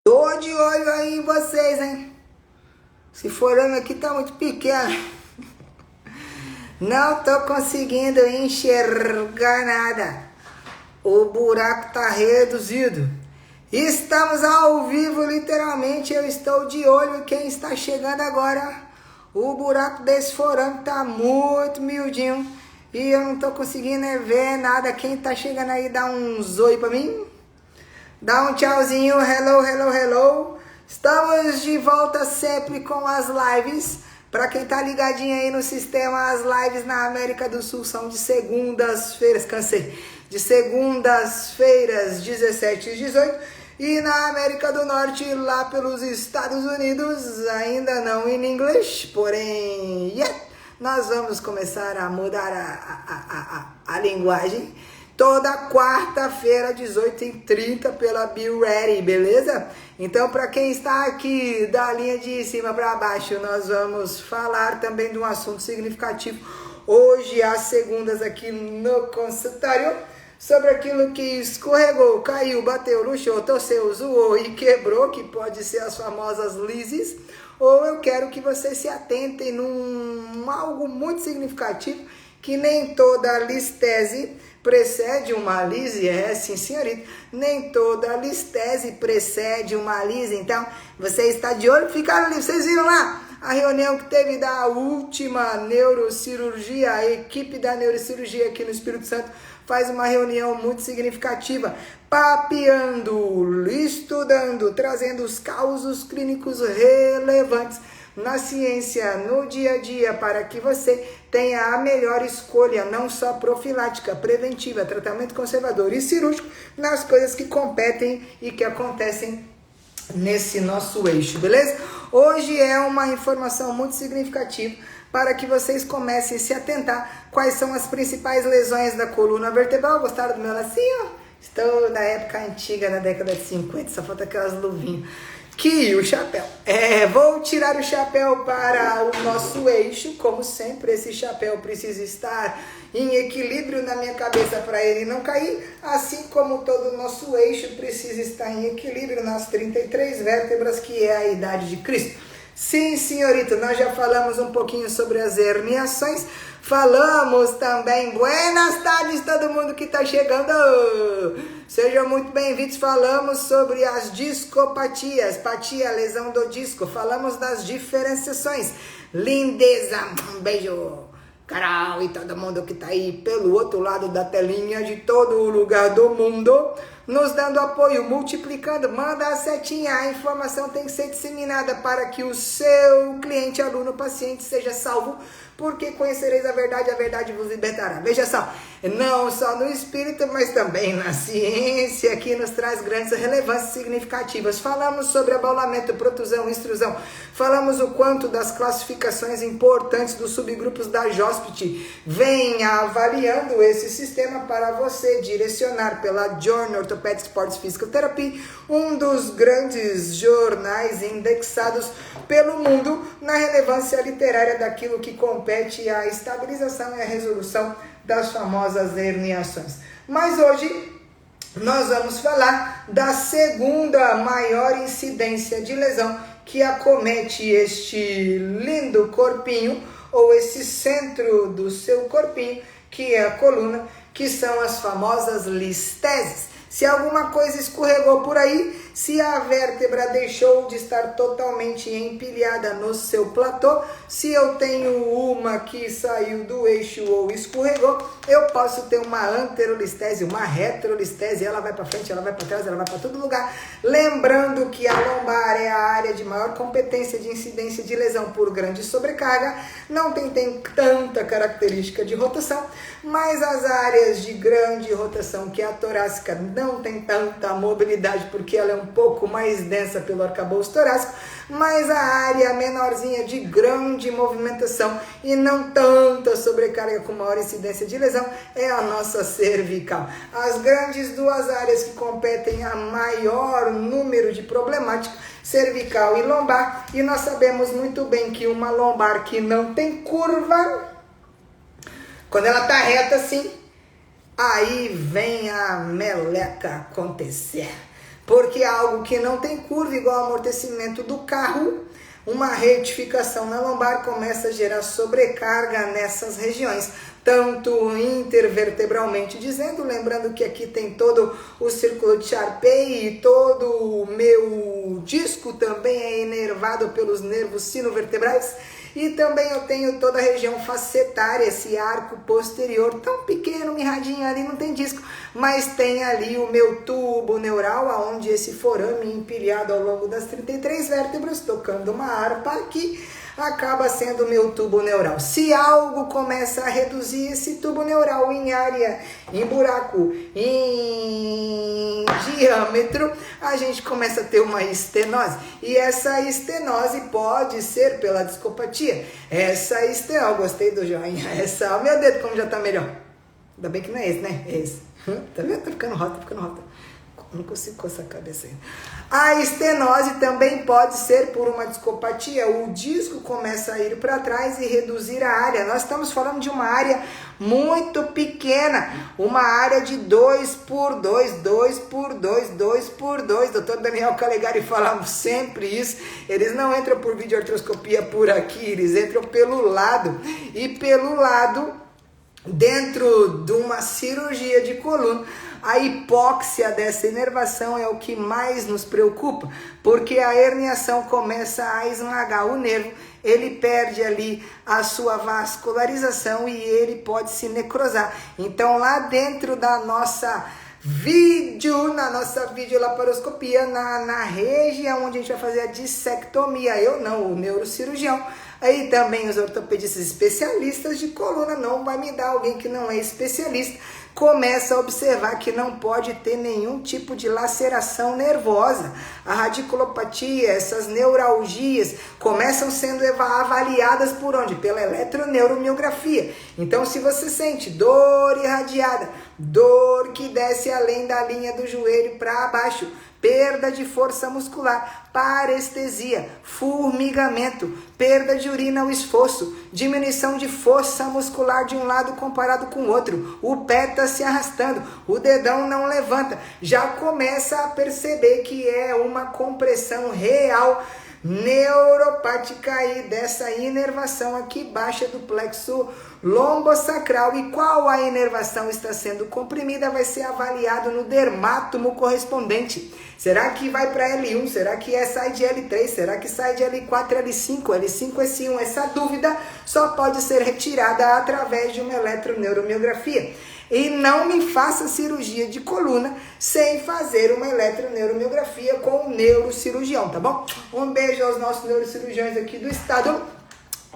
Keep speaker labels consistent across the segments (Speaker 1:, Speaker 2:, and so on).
Speaker 1: Tô de olho aí em vocês, hein? Esse forame aqui tá muito pequeno. Não tô conseguindo enxergar nada. O buraco tá reduzido. Estamos ao vivo, literalmente. Eu estou de olho em quem está chegando agora. O buraco desse forame tá muito miudinho. E eu não tô conseguindo ver nada. Quem tá chegando aí, dá um oi pra mim. Dá um tchauzinho, hello, hello, hello. Estamos de volta sempre com as lives. Para quem tá ligadinho aí no sistema, as lives na América do Sul são de segundas-feiras, de segundas-feiras, 17 e 18. E na América do Norte, lá pelos Estados Unidos, ainda não em inglês, porém, nós vamos começar a mudar a linguagem. Toda quarta-feira, 18h30, pela Be Ready, beleza? Então, para quem está aqui da linha de cima para baixo, nós vamos falar também de um assunto significativo. Hoje, às segundas, aqui no consultório, sobre aquilo que escorregou, caiu, bateu, luxou, torceu, zoou e quebrou, que pode ser as famosas lises. Ou eu quero que vocês se atentem num algo muito significativo, que nem toda listese precede uma lise, sim senhorita, nem toda listese precede uma lise. Então, você está de olho, ficaram ali, vocês viram lá a reunião que teve da última neurocirurgia, a equipe da neurocirurgia aqui no Espírito Santo faz uma reunião muito significativa, papeando, estudando, trazendo os causos clínicos relevantes na ciência, no dia a dia, para que você tenha a melhor escolha, não só profilática, preventiva, tratamento conservador e cirúrgico, nas coisas que competem e que acontecem nesse nosso eixo, beleza? Hoje é uma informação muito significativa para que vocês comecem a se atentar quais são as principais lesões da coluna vertebral. Gostaram do meu lacinho? Estou da época antiga, na década de 50, só falta aquelas luvinhas. Que o chapéu. Vou tirar o chapéu para o nosso eixo. Como sempre, esse chapéu precisa estar em equilíbrio na minha cabeça para ele não cair. Assim como todo o nosso eixo precisa estar em equilíbrio nas 33 vértebras, que é a idade de Cristo. Sim, senhorita, nós já falamos um pouquinho sobre as herniações. Falamos também, buenas tardes todo mundo que está chegando. Sejam muito bem-vindos. Falamos sobre as discopatias, patia, lesão do disco. Falamos das diferenciações. Lindeza, um beijo. Carol e todo mundo que está aí pelo outro lado da telinha, de todo lugar do mundo, nos dando apoio, multiplicando. Manda a setinha, a informação tem que ser disseminada para que o seu cliente, aluno, paciente seja salvo, porque conhecereis a verdade vos libertará. Veja só, não só no espírito, mas também na ciência, que nos traz grandes relevâncias significativas. Falamos sobre abaulamento, protusão, extrusão. Falamos o quanto das classificações importantes dos subgrupos da JOSPT. Venha avaliando esse sistema para você direcionar pela Journal Orthopedic Sports Physical Therapy, um dos grandes jornais indexados pelo mundo na relevância literária daquilo que compete à estabilização e à resolução das famosas herniações. Mas hoje nós vamos falar da segunda maior incidência de lesão que acomete este lindo corpinho, ou esse centro do seu corpinho, que é a coluna, que são as famosas listeses. Se alguma coisa escorregou por aí, se a vértebra deixou de estar totalmente empilhada no seu platô, se eu tenho uma que saiu do eixo ou escorregou, eu posso ter uma anterolistese, uma retrolistese, ela vai para frente, ela vai para trás, ela vai para todo lugar. Lembrando que a lombar é a área de maior competência de incidência de lesão por grande sobrecarga, não tem tanta característica de rotação, mas as áreas de grande rotação, que é a torácica, não tem tanta mobilidade, porque ela é um pouco mais densa pelo arcabouço torácico, mas a área menorzinha de grande movimentação e não tanta sobrecarga com maior incidência de lesão é a nossa cervical. As grandes duas áreas que competem a maior número de problemáticas, cervical e lombar, e nós sabemos muito bem que uma lombar que não tem curva, quando ela está reta assim, aí vem a meleca acontecer. porque é algo que não tem curva, igual ao amortecimento do carro, uma retificação na lombar começa a gerar sobrecarga nessas regiões, tanto intervertebralmente dizendo, lembrando que aqui tem todo o círculo de Charpey e todo o meu disco também é inervado pelos nervos sinovertebrais, e também eu tenho toda a região facetária, esse arco posterior tão pequeno, mirradinho ali, não tem disco, mas tem ali o meu tubo neural, onde esse forame empilhado ao longo das 33 vértebras, tocando uma harpa aqui, acaba sendo o meu tubo neural. Se algo começa a reduzir esse tubo neural em área, em buraco, em diâmetro, a gente começa a ter uma estenose. E essa estenose pode ser pela discopatia. Essa estenose, gostei do joinha. Essa, ó, meu dedo como já tá melhor. Ainda bem que não é esse, né? É esse. Tá vendo? Tá ficando rota, Não consigo coçar a cabeça ainda. A estenose também pode ser por uma discopatia. O disco começa a ir para trás e reduzir a área. Nós estamos falando de uma área muito pequena. Uma área de 2x2, 2x2, 2x2. Dr. Daniel Calegari fala sempre isso. Eles não entram por videoartroscopia por aqui, eles entram pelo lado. E pelo lado, dentro de uma cirurgia de coluna, a hipóxia dessa inervação é o que mais nos preocupa, porque a herniação começa a esmagar o nervo, ele perde ali a sua vascularização e ele pode se necrosar. Então lá dentro da nossa na nossa videolaparoscopia, na região onde a gente vai fazer a dissectomia, eu não, o neurocirurgião, aí também os ortopedistas especialistas de coluna, não vai me dar alguém que não é especialista, começa a observar que não pode ter nenhum tipo de laceração nervosa. A radiculopatia, essas neuralgias, começam sendo avaliadas por onde? Pela eletroneuromiografia. Então, se você sente dor irradiada, dor que desce além da linha do joelho para baixo, perda de força muscular, parestesia, formigamento, perda de urina ao esforço, diminuição de força muscular de um lado comparado com o outro, o pé está se arrastando, o dedão não levanta, já começa a perceber que é uma compressão real neuropática aí dessa inervação aqui baixa do plexo lombosacral. E qual a inervação está sendo comprimida vai ser avaliado no dermátomo correspondente. Será que vai para L1? Será que sai de L3? Será que sai de L4, L5? L5, S1? Essa dúvida só pode ser retirada através de uma eletroneuromiografia. E não me faça cirurgia de coluna sem fazer uma eletroneuromiografia com o neurocirurgião, tá bom? Um beijo aos nossos neurocirurgiões aqui do estado,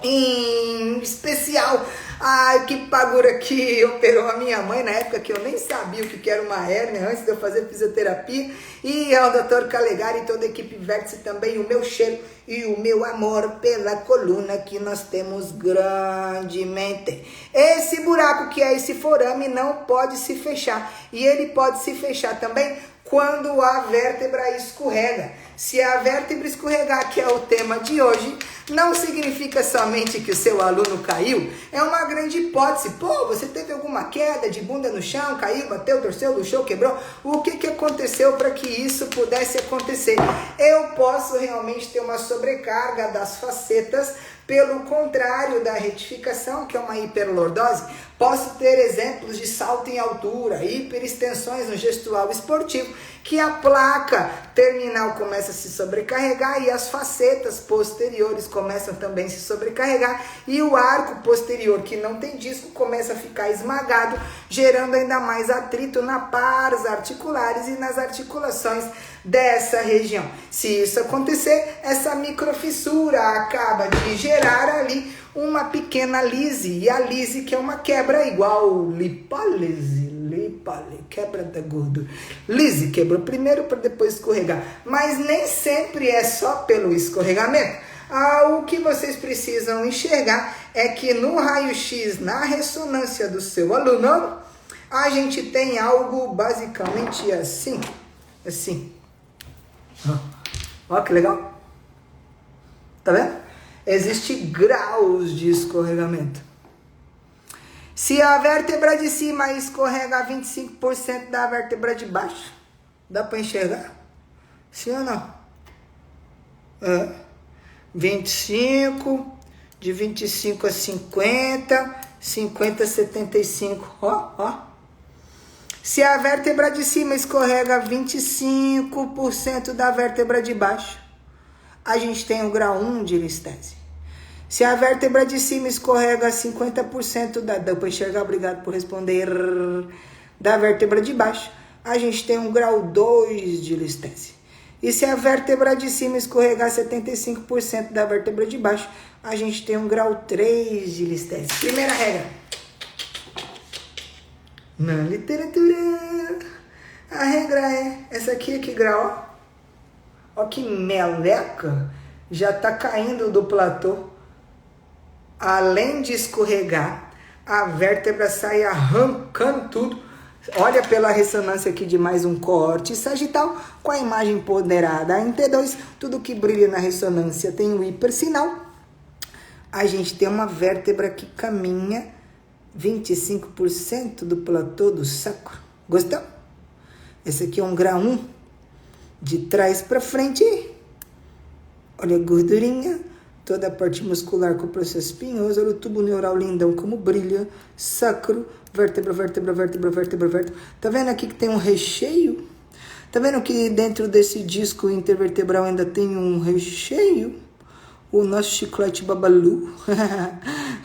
Speaker 1: em especial a equipadora que operou a minha mãe na época que eu nem sabia o que era uma hérnia antes de eu fazer fisioterapia, e ao Dr. Calegari e toda a equipe Vértice também, o meu cheiro e o meu amor pela coluna que nós temos grandemente. Esse buraco que é esse forame não pode se fechar, e ele pode se fechar também quando a vértebra escorrega. Se a vértebra escorregar, que é o tema de hoje, não significa somente que o seu aluno caiu, é uma grande hipótese. Pô, você teve alguma queda de bunda no chão, caiu, bateu, torceu, luxou, quebrou? O que aconteceu para que isso pudesse acontecer? Eu posso realmente ter uma sobrecarga das facetas, pelo contrário da retificação, que é uma hiperlordose. Posso ter exemplos de salto em altura, hiperextensões no gestual esportivo, que a placa terminal começa a se sobrecarregar e as facetas posteriores começam também a se sobrecarregar, e o arco posterior, que não tem disco, começa a ficar esmagado, gerando ainda mais atrito na pars articulares e nas articulações dessa região. Se isso acontecer, essa microfissura acaba de gerar ali uma pequena lise, e a lise que é uma quebra igual lipólise, quebra da gordura. Lise quebrou primeiro para depois escorregar, mas nem sempre é só pelo escorregamento. O que vocês precisam enxergar é que no raio-x, na ressonância do seu aluno, a gente tem algo basicamente assim. Ó que legal. Tá vendo? Existem graus de escorregamento. Se a vértebra de cima escorrega 25% da vértebra de baixo, dá para enxergar? Sim ou não? 25, de 25 a 50, 50 a 75, ó. Se a vértebra de cima escorrega 25% da vértebra de baixo, a gente tem o grau 1 de listese. Se a vértebra de cima escorrega 50% deu para enxergar, obrigado por responder, da vértebra de baixo, a gente tem um grau 2 de listese. E se a vértebra de cima escorregar 75% da vértebra de baixo, a gente tem um grau 3 de listese. Primeira regra. Na literatura, a regra é essa aqui, que grau, ó que meleca, já tá caindo do platô. Além de escorregar, a vértebra sai arrancando tudo. Olha pela ressonância aqui de mais um corte sagital com a imagem ponderada em T2. Tudo que brilha na ressonância tem o hipersinal. A gente tem uma vértebra que caminha 25% do platô do sacro. Gostou? Esse aqui é um grau 1. De trás para frente. Olha a gordurinha. Toda a parte muscular com o processo espinhoso. Olha o tubo neural lindão como brilha. Sacro. Vértebra. Tá vendo aqui que tem um recheio? Tá vendo que dentro desse disco intervertebral ainda tem um recheio? O nosso chiclete babalu.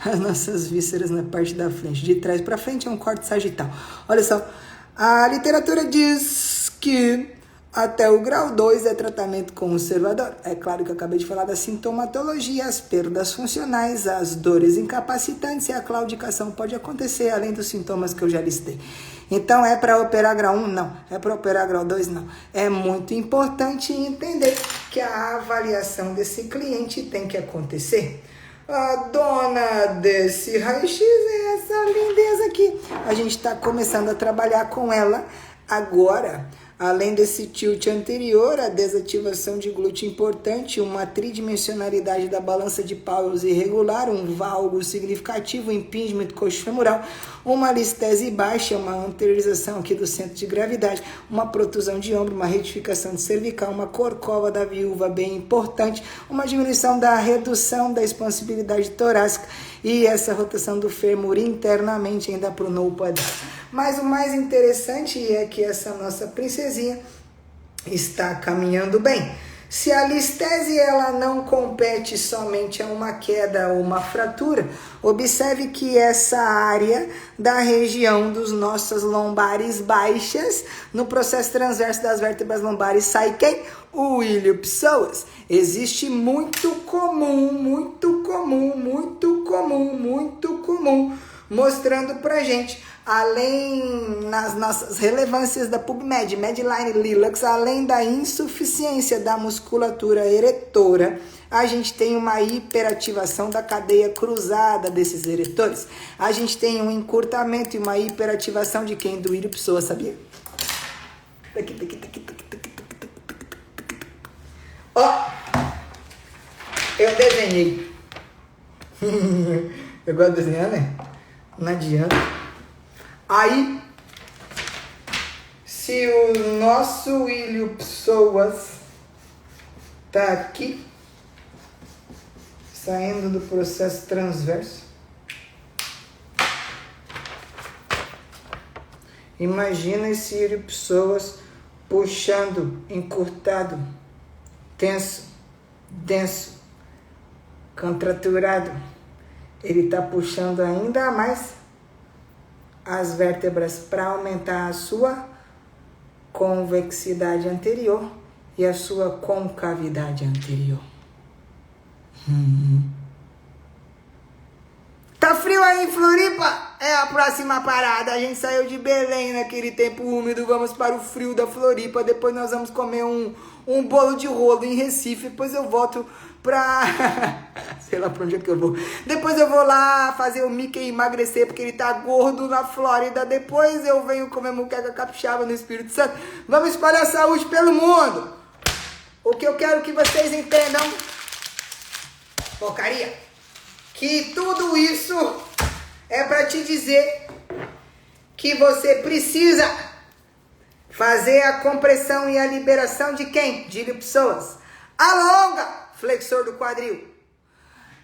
Speaker 1: As nossas vísceras na parte da frente. De trás para frente é um corte sagital. Olha só. A literatura diz que até o grau 2 é tratamento conservador. É claro que eu acabei de falar da sintomatologia, as perdas funcionais, as dores incapacitantes e a claudicação pode acontecer, além dos sintomas que eu já listei. Então, é para operar grau 1? Não. É para operar grau 2? Não. É muito importante entender que a avaliação desse cliente tem que acontecer. A dona desse raio-x é essa lindeza aqui. A gente está começando a trabalhar com ela agora. Além desse tilt anterior, a desativação de glúteo importante, uma tridimensionalidade da balança de Powell irregular, um valgo significativo, impingement coxofemoral, uma listese baixa, uma anteriorização aqui do centro de gravidade, uma protusão de ombro, uma retificação de cervical, uma corcova da viúva bem importante, uma diminuição da redução da expansibilidade torácica e essa rotação do fêmur internamente ainda para o no quadrado. Mas o mais interessante é que essa nossa princesinha está caminhando bem. Se a listese ela não compete somente a uma queda ou uma fratura, observe que essa área da região dos nossas lombares baixas, no processo transverso das vértebras lombares, sai quem? O iliopsoas. Existe muito comum, mostrando pra gente, além nas nossas relevâncias da PubMed, Medline Lilacs, além da insuficiência da musculatura eretora, a gente tem uma hiperativação da cadeia cruzada desses eretores. A gente tem um encurtamento e uma hiperativação de quem? Do iliopsoas, sabia? Ó, eu desenhei. Eu gosto de desenhar, né? Não adianta. Aí, se o nosso iliopsoas tá aqui, saindo do processo transverso, imagina esse iliopsoas puxando, encurtado, tenso, denso, contraturado. Ele está puxando ainda mais as vértebras para aumentar a sua convexidade anterior e a sua concavidade anterior. Tá frio aí em Floripa? É a próxima parada. A gente saiu de Belém naquele tempo úmido, vamos para o frio da Floripa. Depois nós vamos comer um bolo de rolo em Recife. Depois eu volto pra... sei lá pra onde é que eu vou. Depois eu vou lá fazer o Mickey emagrecer, porque ele tá gordo na Flórida. Depois eu venho comer muqueca capixaba no Espírito Santo. Vamos espalhar saúde pelo mundo. O que eu quero que vocês entendam, porcaria, que tudo isso é pra te dizer que você precisa fazer a compressão e a liberação de quem? De ilipsoas. Alonga, flexor do quadril.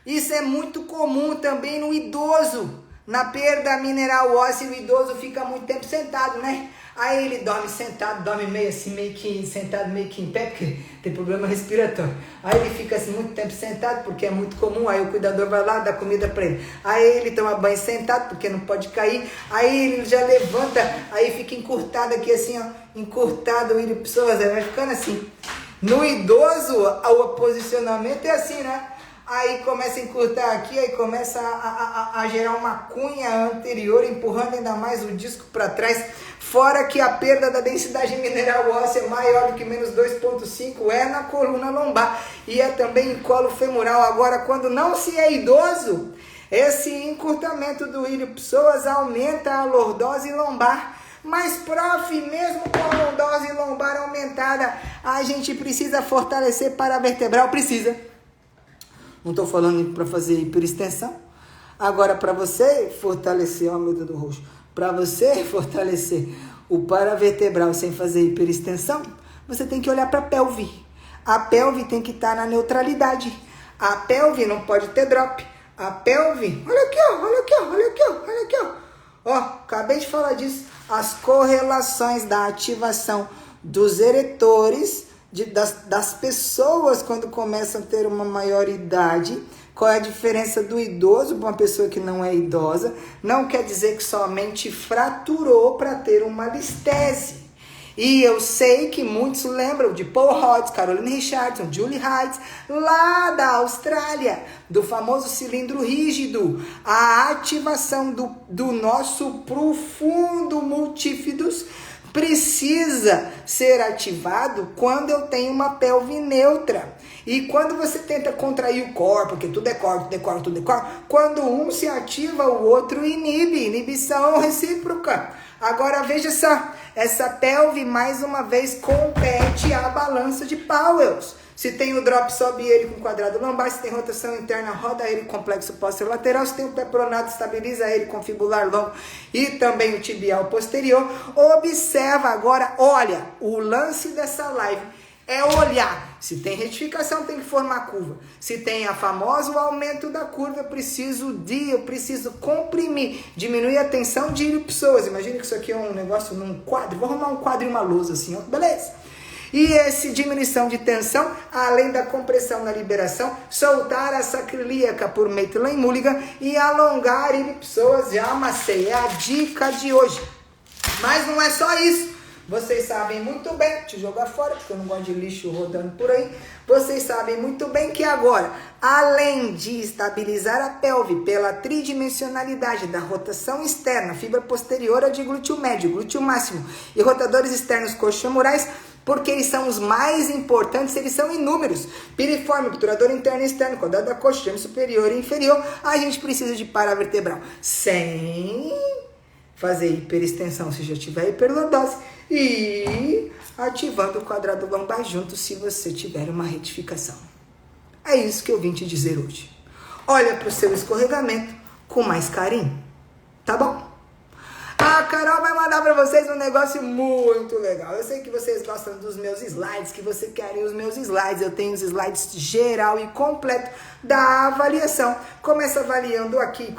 Speaker 1: Isso é muito comum também no idoso. Na perda mineral óssea, o idoso fica muito tempo sentado, né? Aí ele dorme sentado, dorme meio assim, meio que sentado, meio que em pé, porque tem problema respiratório. Aí ele fica assim muito tempo sentado, porque é muito comum, aí o cuidador vai lá, dá comida pra ele. Aí ele toma banho sentado, porque não pode cair. Aí ele já levanta, aí fica encurtado aqui assim, ó, encurtado o ilipsoas, vai ficando assim. No idoso, o posicionamento é assim, né? Aí começa a encurtar aqui, aí começa a gerar uma cunha anterior, empurrando ainda mais o disco para trás. Fora que a perda da densidade mineral óssea maior do que menos 2,5 é na coluna lombar e é também em colo femoral. Agora, quando não se é idoso, esse encurtamento do ilipsoas aumenta a lordose lombar. Mas, prof, mesmo com a lordose lombar aumentada, a gente precisa fortalecer paravertebral? Precisa. Não estou falando para fazer hiperextensão. Agora, para você fortalecer, ó, meu dedo roxo, para você fortalecer o paravertebral sem fazer hiperextensão, você tem que olhar para a pelve. A pelve tem que estar na neutralidade. A pelve não pode ter drop. A pelve, olha aqui, ó, olha aqui, ó, olha aqui, ó, olha aqui, ó. Ó, acabei de falar disso. As correlações da ativação dos eretores das pessoas quando começam a ter uma maior idade. Qual é a diferença do idoso para uma pessoa que não é idosa? Não quer dizer que somente fraturou para ter uma listese. E eu sei que muitos lembram de Paul Hodges, Caroline Richardson, Julie Hyde, lá da Austrália, do famoso cilindro rígido. A ativação do nosso profundo multífidos precisa ser ativado quando eu tenho uma pelve neutra. E quando você tenta contrair o corpo, porque tudo é corpo, tudo é corpo, tudo é corpo, quando um se ativa, o outro inibe, inibição recíproca. Agora veja só, essa pelve mais uma vez compete à balança de Powells. Se tem o drop, sobe ele com quadrado lombar. Se tem rotação interna, roda ele com complexo posterolateral. Se tem o pé pronado, estabiliza ele com fibular longo e também o tibial posterior. Observa agora, olha, o lance dessa live é olhar. Se tem retificação, tem que formar curva. Se tem a famosa aumento da curva, eu preciso comprimir, diminuir a tensão de ilipsoas. Imagina que isso aqui é um negócio num quadro. Vou arrumar um quadro e uma lousa assim, ó, beleza? E essa diminuição de tensão, além da compressão na liberação, soltar a sacrilíaca por Maitland Mulligan e alongar ilipsoas. Já amassei, é a dica de hoje. Mas não é só isso. Vocês sabem muito bem, te jogar fora, porque eu não gosto de lixo rodando por aí. Vocês sabem muito bem que agora, além de estabilizar a pelve pela tridimensionalidade da rotação externa, fibra posterior de glúteo médio, glúteo máximo e rotadores externos coxofemorais, porque eles são os mais importantes, eles são inúmeros. Piriforme, obturador interno e externo, quadrado da coxa, gêmeo superior e inferior, a gente precisa de paravertebral. Sem fazer hiperextensão se já tiver hiperlordose e ativando o quadrado lombar junto se você tiver uma retificação. É isso que eu vim te dizer hoje. Olha para o seu escorregamento com mais carinho, tá bom? A Carol vai mandar para vocês um negócio muito legal. Eu sei que vocês gostam dos meus slides, que vocês querem os meus slides. Eu tenho os slides geral e completo da avaliação. Começo avaliando aqui.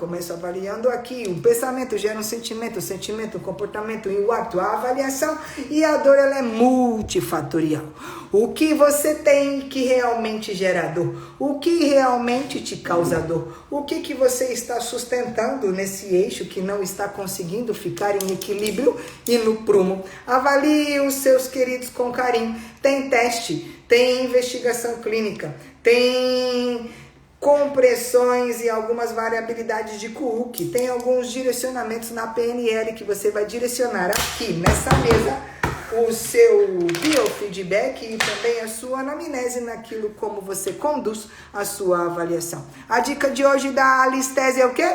Speaker 1: Um pensamento gera um sentimento um comportamento e o ato. A avaliação e a dor, ela é multifatorial. O que você tem que realmente gera dor? O que realmente te causa dor? O que você está sustentando nesse eixo que não está conseguindo ficar em equilíbrio e no prumo? Avalie os seus queridos com carinho. Tem teste, tem investigação clínica, tem compressões e algumas variabilidades de Kuhn, tem alguns direcionamentos na PNL que você vai direcionar aqui nessa mesa o seu biofeedback e também a sua anamnese naquilo como você conduz a sua avaliação. A dica de hoje da alistese é o quê?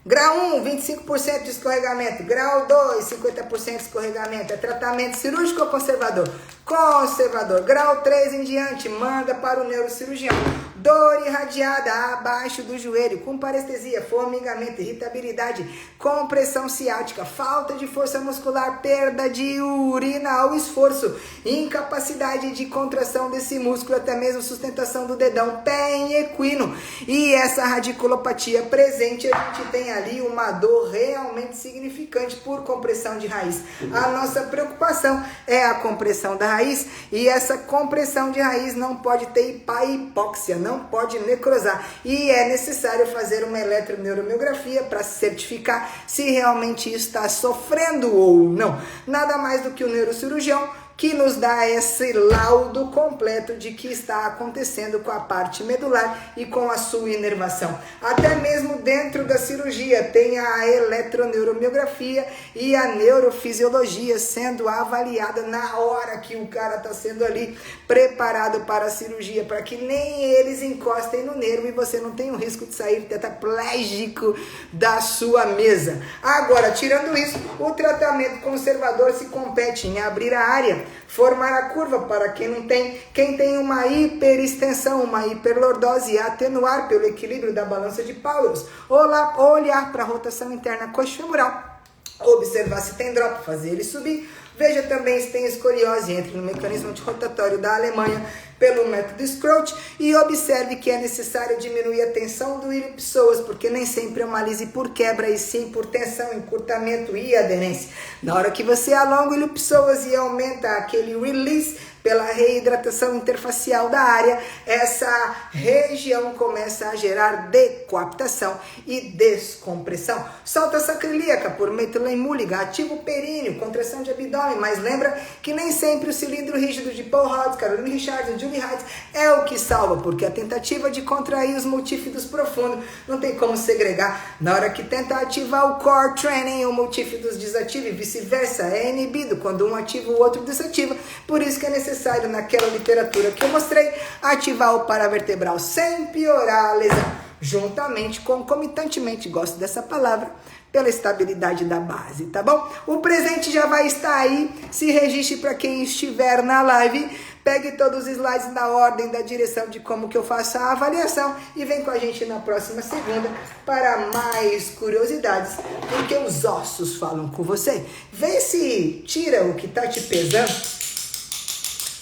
Speaker 1: Grau 1, 25% de escorregamento. Grau 2, 50% de escorregamento. É tratamento cirúrgico ou conservador? Conservador, grau 3 em diante, manda para o neurocirurgião. Dor irradiada abaixo do joelho, com parestesia, formigamento, irritabilidade, compressão ciática, falta de força muscular, perda de urina ao esforço, incapacidade de contração desse músculo, até mesmo sustentação do dedão, pé em equino. E essa radiculopatia presente, a gente tem ali uma dor realmente significante por compressão de raiz. A nossa preocupação é a compressão da raiz, e essa compressão de raiz não pode ter hipóxia, não pode necrosar, e é necessário fazer uma eletroneuromiografia para certificar se realmente está sofrendo ou não. Nada mais do que o neurocirurgião que nos dá esse laudo completo de que está acontecendo com a parte medular e com a sua inervação. Até mesmo dentro da cirurgia tem a eletroneuromiografia e a neurofisiologia sendo avaliada na hora que o cara está sendo ali preparado para a cirurgia, para que nem eles encostem no nervo e você não tenha o risco de sair tetraplégico da sua mesa. Agora, tirando isso, o tratamento conservador se compete em abrir a área, formar a curva para quem não tem, quem tem uma hiperextensão, uma hiperlordose, atenuar pelo equilíbrio da balança de Powers, olhar para a rotação interna coxofemoral, observar se tem drop, fazer ele subir. Veja também se tem escoliose, entre no mecanismo rotatório da Alemanha pelo método Scroat e observe que é necessário diminuir a tensão do ilho-psoas, porque nem sempre é uma lise por quebra, e sim por tensão, encurtamento e aderência. Na hora que você alonga o ilho-psoas e aumenta aquele release pela reidratação interfacial da área, essa região começa a gerar decoaptação e descompressão. Solta sacrilíaca por Maitland Mulligan, ativa o períneo, contração de abdômen, mas lembra que nem sempre o cilindro rígido de Paul Hodges, Caroline Richardson, Julie Heights é o que salva, porque a tentativa de contrair os multífidos profundos não tem como segregar. Na hora que tenta ativar o core training, o multífidos desativa e vice-versa, é inibido quando um ativa o outro desativa. Por isso que é necessário, naquela literatura que eu mostrei, ativar o paravertebral sem piorar a lesão, juntamente, concomitantemente, gosto dessa palavra, pela estabilidade da base, tá bom? O presente já vai estar aí, se registre para quem estiver na live, pegue todos os slides na ordem da direção de como que eu faço a avaliação e vem com a gente na próxima segunda para mais curiosidades, porque os ossos falam com você. Vê se tira o que tá te pesando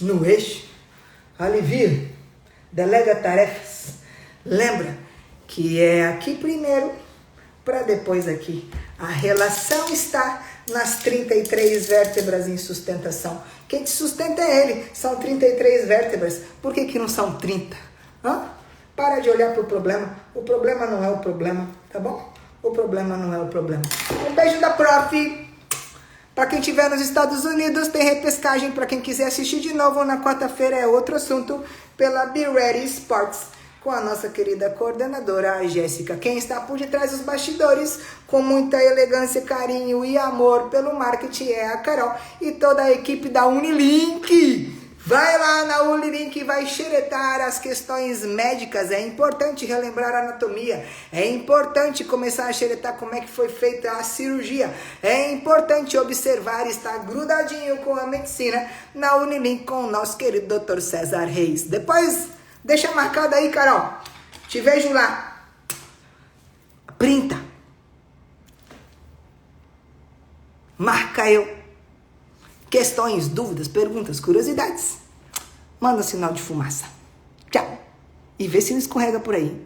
Speaker 1: no eixo, alivia, delega tarefas. Lembra que é aqui primeiro para depois aqui. A relação está nas 33 vértebras em sustentação. Quem te sustenta é ele. São 33 vértebras. Por que não são 30? Para de olhar para o problema. O problema não é o problema, tá bom? O problema não é o problema. Um beijo da prof. Para quem estiver nos Estados Unidos, tem repescagem. Para quem quiser assistir de novo, na quarta-feira é outro assunto, pela Be Ready Sports, com a nossa querida coordenadora, a Jéssica. Quem está por detrás dos bastidores, com muita elegância, carinho e amor pelo marketing, é a Carol e toda a equipe da Unilink. Vai lá na Unilink e vai xeretar as questões médicas. É importante relembrar a anatomia. É importante começar a xeretar como é que foi feita a cirurgia. É importante observar e estar grudadinho com a medicina na Unilink com o nosso querido Dr. César Reis. Depois, deixa marcado aí, Carol. Te vejo lá. Printa. Marca eu. Questões, dúvidas, perguntas, curiosidades. Manda sinal de fumaça. Tchau. E vê se não escorrega por aí.